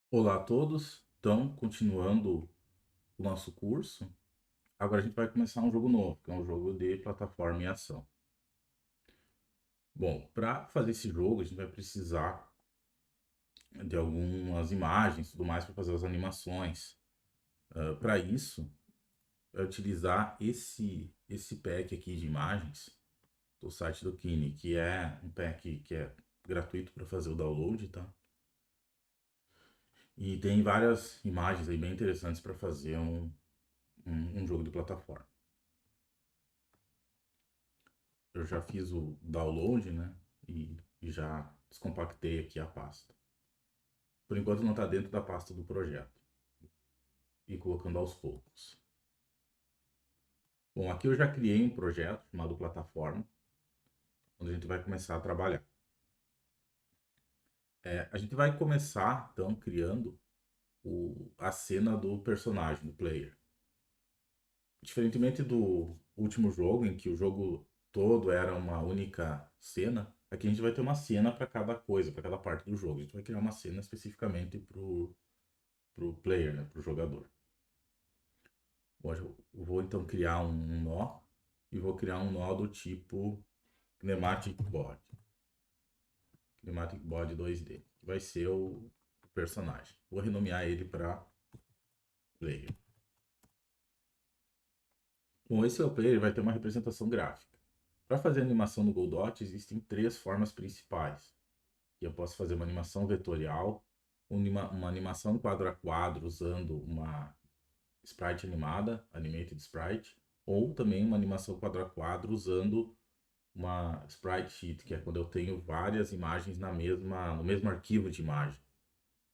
Olá a todos. Então, continuando o nosso curso, agora a gente vai começar um jogo novo, que é um jogo de plataforma em ação. Bom, para fazer esse jogo, a gente vai precisar de algumas imagens e tudo mais para fazer as animações. Para isso, é utilizar esse pack aqui de imagens do site do Kine, que é um pack que é gratuito para fazer o download, tá? E tem várias imagens aí bem interessantes para fazer um jogo de plataforma. Eu já fiz o download, né? E já descompactei aqui a pasta. Por enquanto não está dentro da pasta do projeto. E colocando aos poucos. Bom, aqui eu já criei um projeto chamado Plataforma, onde a gente vai começar a trabalhar. A gente vai começar, então, criando a cena do personagem, do player. Diferentemente do último jogo, em que o jogo todo era uma única cena, aqui a gente vai ter uma cena para cada coisa, para cada parte do jogo. A gente vai criar uma cena especificamente para o player, né, para o jogador. Bom, eu vou então criar um nó e vou criar um nó do tipo Kinematic Body. Kinematic Body 2D, que vai ser o personagem. Vou renomear ele para player. Bom, esse é o player, vai ter uma representação gráfica. Para fazer a animação no Godot, existem três formas principais. E eu posso fazer uma animação vetorial, uma animação quadro a quadro usando uma sprite animada, animated sprite, ou também uma animação quadro a quadro usando uma sprite sheet, que é quando eu tenho várias imagens no mesmo arquivo de imagem.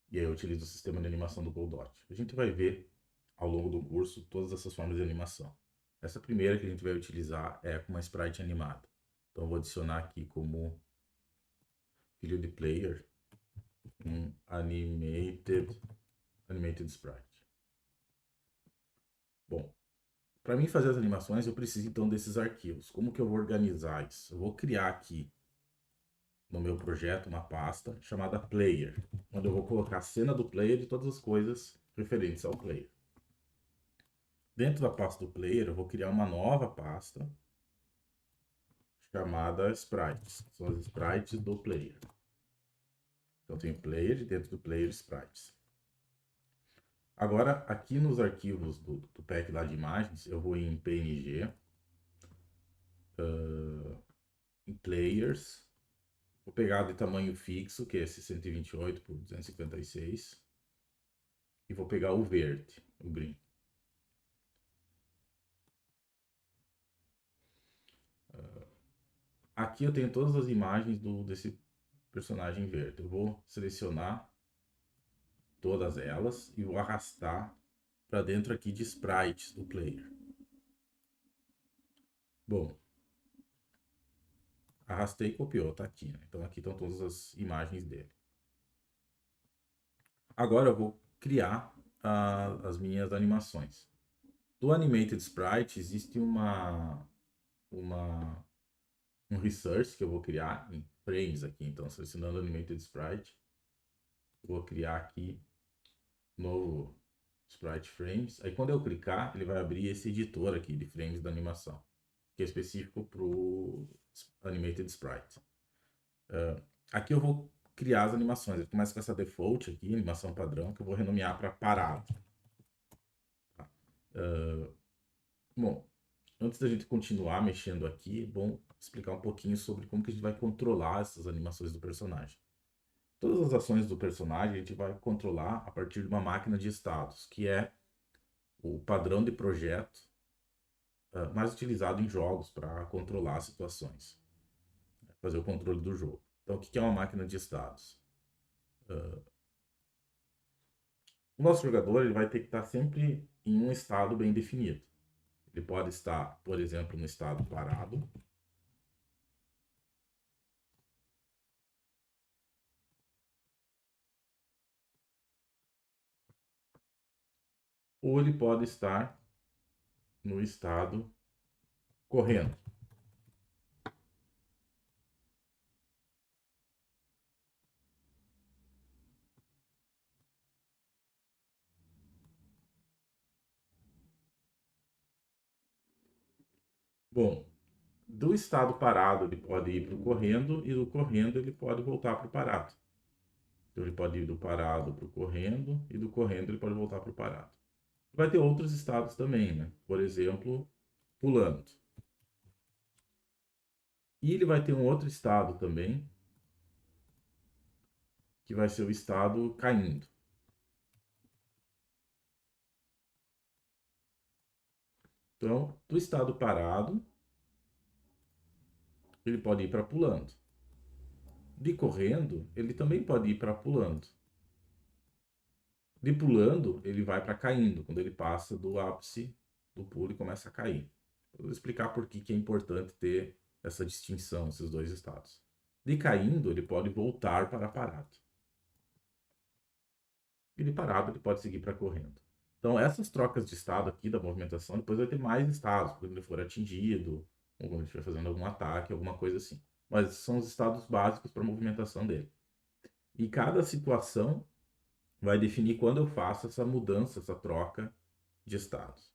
E aí eu utilizo o sistema de animação do Godot. A gente vai ver ao longo do curso todas essas formas de animação. Essa primeira que a gente vai utilizar é com uma sprite animada. Então eu vou adicionar aqui como filho de player um animated sprite. Bom, para mim fazer as animações, eu preciso então desses arquivos. Como que eu vou organizar isso? Eu vou criar aqui no meu projeto uma pasta chamada Player, onde eu vou colocar a cena do player e todas as coisas referentes ao player. Dentro da pasta do Player, eu vou criar uma nova pasta chamada Sprites. São as sprites do Player. Então tem Player e dentro do Player Sprites. Agora, aqui nos arquivos do pack lá de imagens, eu vou em PNG, em Players. Vou pegar de tamanho fixo, que é esse 128 por 256. E vou pegar o verde, o green. Aqui eu tenho todas as imagens desse personagem verde. Eu vou selecionar todas elas e vou arrastar para dentro aqui de sprites do player. Bom, arrastei e copiou, tá aqui, né? Então aqui estão todas as imagens dele. Agora eu vou criar as minhas animações. Do Animated Sprite existe uma, um resource que eu vou criar em frames aqui. Então, selecionando Animated Sprite, vou criar aqui novo Sprite Frames. Aí quando eu clicar, ele vai abrir esse editor aqui de frames da animação, que é específico para o Animated Sprite. Aqui eu vou criar as animações. Eu começo com essa default aqui, animação padrão, que eu vou renomear para parado. Tá? Bom, antes da gente continuar mexendo aqui, é bom explicar um pouquinho sobre como que a gente vai controlar essas animações do personagem. Todas as ações do personagem a gente vai controlar a partir de uma máquina de estados, que é o padrão de projeto mais utilizado em jogos para controlar situações, fazer o controle do jogo. Então, o que é uma máquina de estados? O nosso jogador ele vai ter que estar sempre em um estado bem definido. Ele pode estar, por exemplo, no estado parado, ou ele pode estar no estado correndo. Bom, do estado parado ele pode ir para o correndo e do correndo ele pode voltar para o parado. Então ele pode ir do parado para o correndo e do correndo ele pode voltar para o parado. Vai ter outros estados também, né? Por exemplo, pulando. E ele vai ter um outro estado também, que vai ser o estado caindo. Então, do estado parado, ele pode ir para pulando. De correndo, ele também pode ir para pulando. De pulando, ele vai para caindo, quando ele passa do ápice do pulo e começa a cair. Eu vou explicar por que é importante ter essa distinção, esses dois estados. De caindo, ele pode voltar para parado. E de parado, ele pode seguir para correndo. Então, essas trocas de estado aqui da movimentação, depois vai ter mais estados, quando ele for atingido, ou quando ele estiver fazendo algum ataque, alguma coisa assim. Mas são os estados básicos para a movimentação dele. E cada situação vai definir quando eu faço essa mudança, essa troca de estados.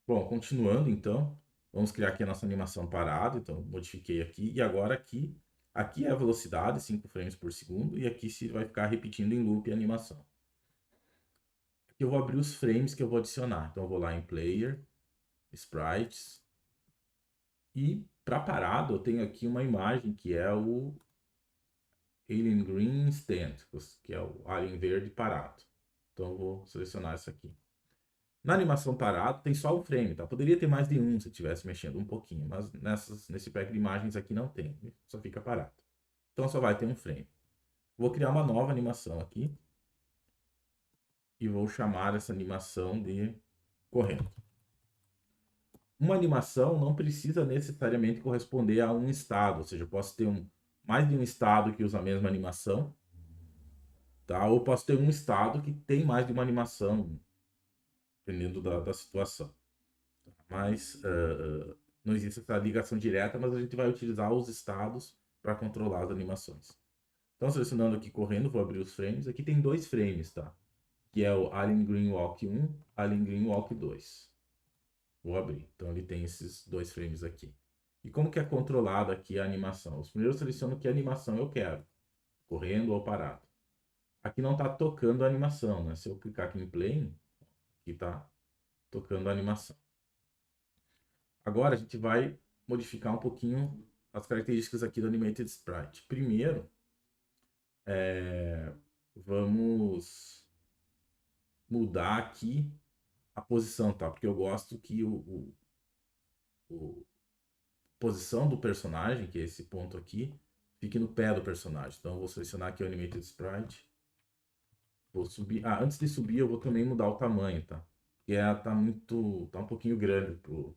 Bom, continuando então, vamos criar aqui a nossa animação parada. Então, modifiquei aqui. E agora aqui é a velocidade, 5 frames por segundo. E aqui se vai ficar repetindo em loop a animação. Aqui eu vou abrir os frames que eu vou adicionar. Então, eu vou lá em Player, Sprites. E para parado, eu tenho aqui uma imagem que é o Alien Green Stand, que é o Alien Verde parado. Então, eu vou selecionar essa aqui. Na animação parado tem só um frame, tá? Poderia ter mais de um se eu estivesse mexendo um pouquinho, mas nesse pack de imagens aqui não tem, só fica parado. Então só vai ter um frame. Vou criar uma nova animação aqui e vou chamar essa animação de correndo. Uma animação não precisa necessariamente corresponder a um estado, ou seja, eu posso ter mais de um estado que usa a mesma animação, tá? Ou posso ter um estado que tem mais de uma animação, dependendo da situação. Mas não existe essa ligação direta, mas a gente vai utilizar os estados para controlar as animações. Então, selecionando aqui correndo, vou abrir os frames. Aqui tem dois frames, tá? Que é o Alien Green Walk 1, Alien Green Walk 2. Vou abrir. Então, ele tem esses dois frames aqui. E como que é controlada aqui a animação? Os primeiros eu seleciono que animação eu quero, correndo ou parado. Aqui não está tocando a animação, né? Se eu clicar aqui em Plane, aqui está tocando a animação. Agora a gente vai modificar um pouquinho as características aqui do Animated Sprite. Primeiro, vamos mudar aqui a posição, tá? Porque eu gosto que a posição do personagem, que é esse ponto aqui, fique no pé do personagem. Então eu vou selecionar aqui o Animated Sprite. Vou subir. Ah, antes de subir eu vou também mudar o tamanho, tá? Porque tá um pouquinho grande pro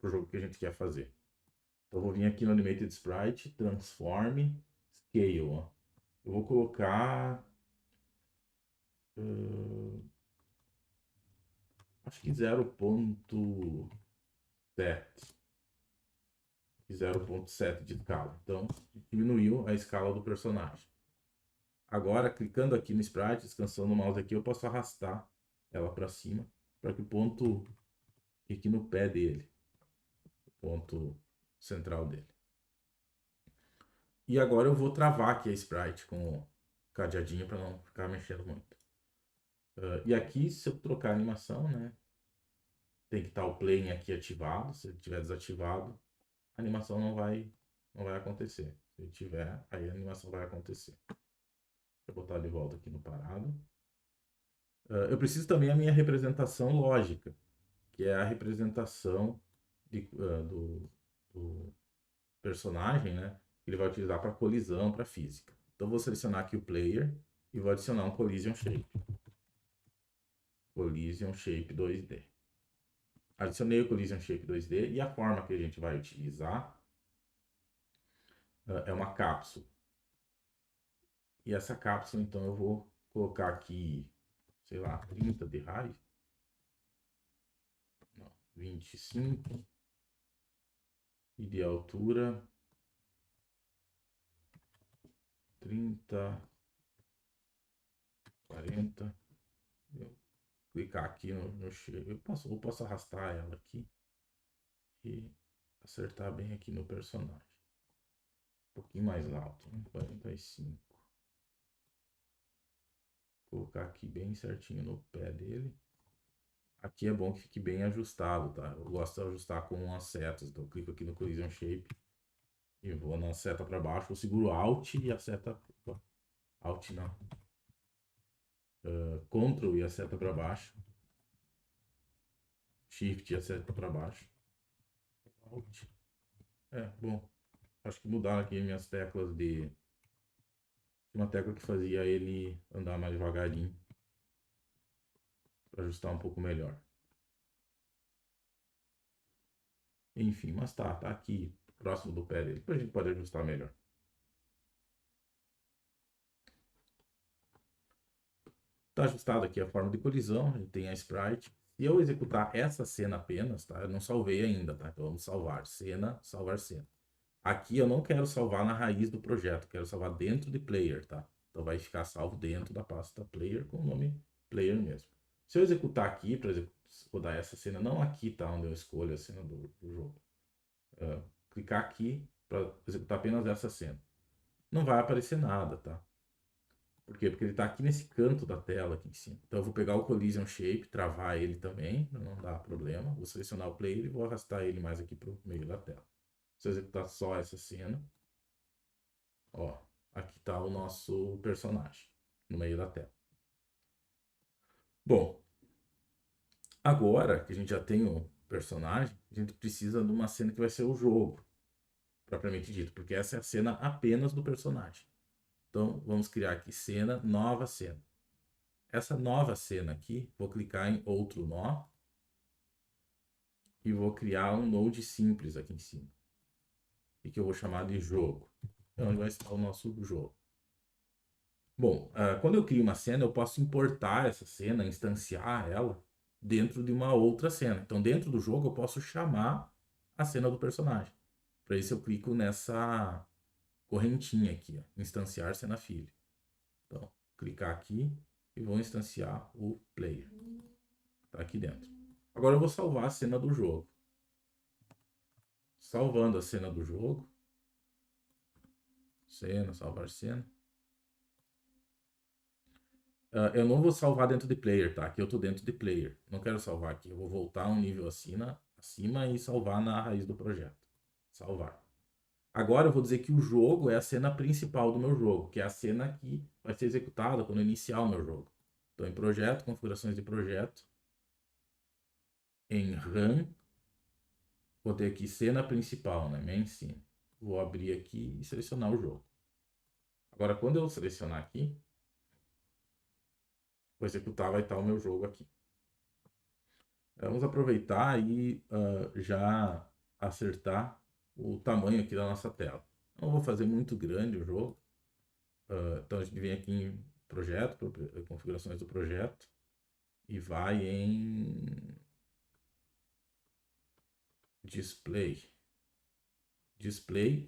jogo que a gente quer fazer. Então, eu vou vir aqui no Animated Sprite, Transform, Scale. Ó. Eu vou colocar. Acho que 0.7. 0.7 de escala. Então, diminuiu a escala do personagem. Agora, clicando aqui no Sprite, descansando o mouse aqui, eu posso arrastar ela para cima, para que o ponto fique no pé dele. O ponto central dele. E agora eu vou travar aqui a Sprite com o cadeadinho para não ficar mexendo muito. E aqui, se eu trocar a animação, né? Tem que estar o plane aqui ativado. Se ele estiver desativado, a animação não vai acontecer. Se ele tiver, aí a animação vai acontecer. Vou botar de volta aqui no parado. Eu preciso também a minha representação lógica, que é a representação do personagem, né? Que ele vai utilizar para colisão, para física. Então, vou selecionar aqui o player e vou adicionar um Collision Shape. Collision Shape 2D. Adicionei o Collision Shape 2D e a forma que a gente vai utilizar é uma cápsula. E essa cápsula, então, eu vou colocar aqui, sei lá, 30 de raio. Não, 25. E de altura, 30, 40. clicar aqui no shape. Eu posso arrastar ela aqui e acertar bem aqui no personagem. Um pouquinho mais alto, né? 45. Colocar aqui bem certinho no pé dele. Aqui é bom que fique bem ajustado, tá? Eu gosto de ajustar com as setas. Então eu clico aqui no Collision Shape e vou na seta para baixo. Eu seguro Alt e a seta... Alt não. Ctrl e a seta para baixo. Shift e a seta para baixo. Alt. Bom. Acho que mudaram aqui minhas teclas de... Uma tecla que fazia ele andar mais devagarinho. Para ajustar um pouco melhor. Enfim, mas tá aqui próximo do pé dele. Depois a gente pode ajustar melhor. Tá ajustado aqui a forma de colisão, a gente tem a sprite. Se eu executar essa cena apenas, tá? Eu não salvei ainda, tá? Então vamos salvar cena, salvar cena. Aqui eu não quero salvar na raiz do projeto, quero salvar dentro de player, tá? Então vai ficar salvo dentro da pasta player com o nome player mesmo. Se eu executar aqui, para rodar essa cena, não aqui, tá? Onde eu escolho a cena do jogo. Clicar aqui para executar apenas essa cena. Não vai aparecer nada, tá? Por quê? Porque ele está aqui nesse canto da tela aqui em cima. Então eu vou pegar o Collision Shape, travar ele também, para não dar problema. Vou selecionar o player e vou arrastar ele mais aqui para o meio da tela. Se eu executar só essa cena, ó, aqui está o nosso personagem no meio da tela. Bom, agora que a gente já tem o personagem, a gente precisa de uma cena que vai ser o jogo, propriamente dito, porque essa é a cena apenas do personagem. Então vamos criar aqui cena, nova cena. Essa nova cena aqui, vou clicar em outro nó e vou criar um node simples aqui em cima. E que eu vou chamar de jogo. Então, onde vai estar o nosso jogo. Bom, quando eu crio uma cena, eu posso importar essa cena, instanciar ela dentro de uma outra cena. Então, dentro do jogo, eu posso chamar a cena do personagem. Para isso, eu clico nessa correntinha aqui, ó, instanciar cena filho. Então, clicar aqui e vou instanciar o player. Tá aqui dentro. Agora eu vou salvar a cena do jogo. Salvando a cena do jogo. Cena, salvar cena. Eu não vou salvar dentro de player, tá? Aqui eu tô dentro de player. Não quero salvar aqui. Eu vou voltar um nível acima e salvar na raiz do projeto. Salvar. Agora eu vou dizer que o jogo é a cena principal do meu jogo, que é a cena que vai ser executada quando eu iniciar o meu jogo. Então, em projeto, configurações de projeto, em RAM, vou ter aqui cena principal, né? Main scene. Vou abrir aqui e selecionar o jogo. Agora, quando eu selecionar aqui, vou executar, vai estar o meu jogo aqui. Vamos aproveitar e já acertar o tamanho aqui da nossa tela. Não vou fazer muito grande o jogo. Então a gente vem aqui em projeto, configurações do projeto e vai em display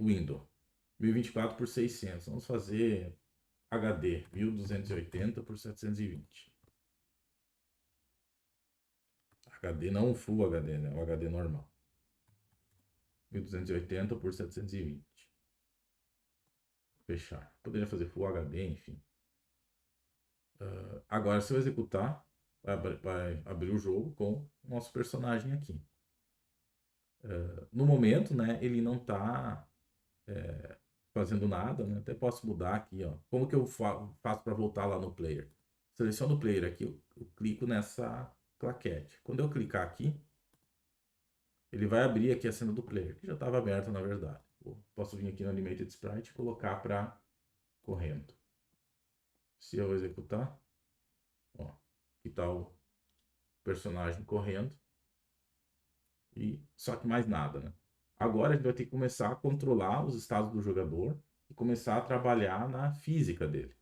window 1024 por 600. Vamos fazer HD 1280 por 720. HD não Full HD, né? O HD normal. 1280 por 720. Fechar. Poderia fazer Full HD, enfim. Agora, se eu executar, vai abrir o jogo com o nosso personagem aqui. No momento, né, ele não está fazendo nada, né? Até posso mudar aqui, ó. Como que eu faço para voltar lá no player? Seleciono o player aqui, eu clico nessa claquete. Quando eu clicar aqui, ele vai abrir aqui a cena do player, que já estava aberta na verdade. Posso vir aqui no Animated Sprite e colocar para correndo. Se eu executar, ó, aqui está o personagem correndo. E só que mais nada, né? Agora a gente vai ter que começar a controlar os estados do jogador e começar a trabalhar na física dele.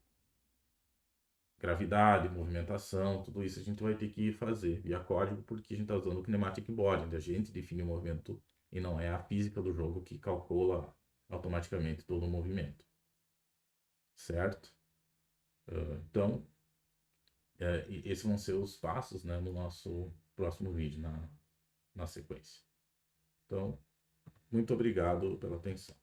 Gravidade, movimentação, tudo isso a gente vai ter que fazer via código, porque a gente está usando o Kinematic Body, onde a gente define o movimento e não é a física do jogo que calcula automaticamente todo o movimento. Certo? Então, E esses vão ser os passos, né, no nosso próximo vídeo, na sequência. Então, muito obrigado pela atenção.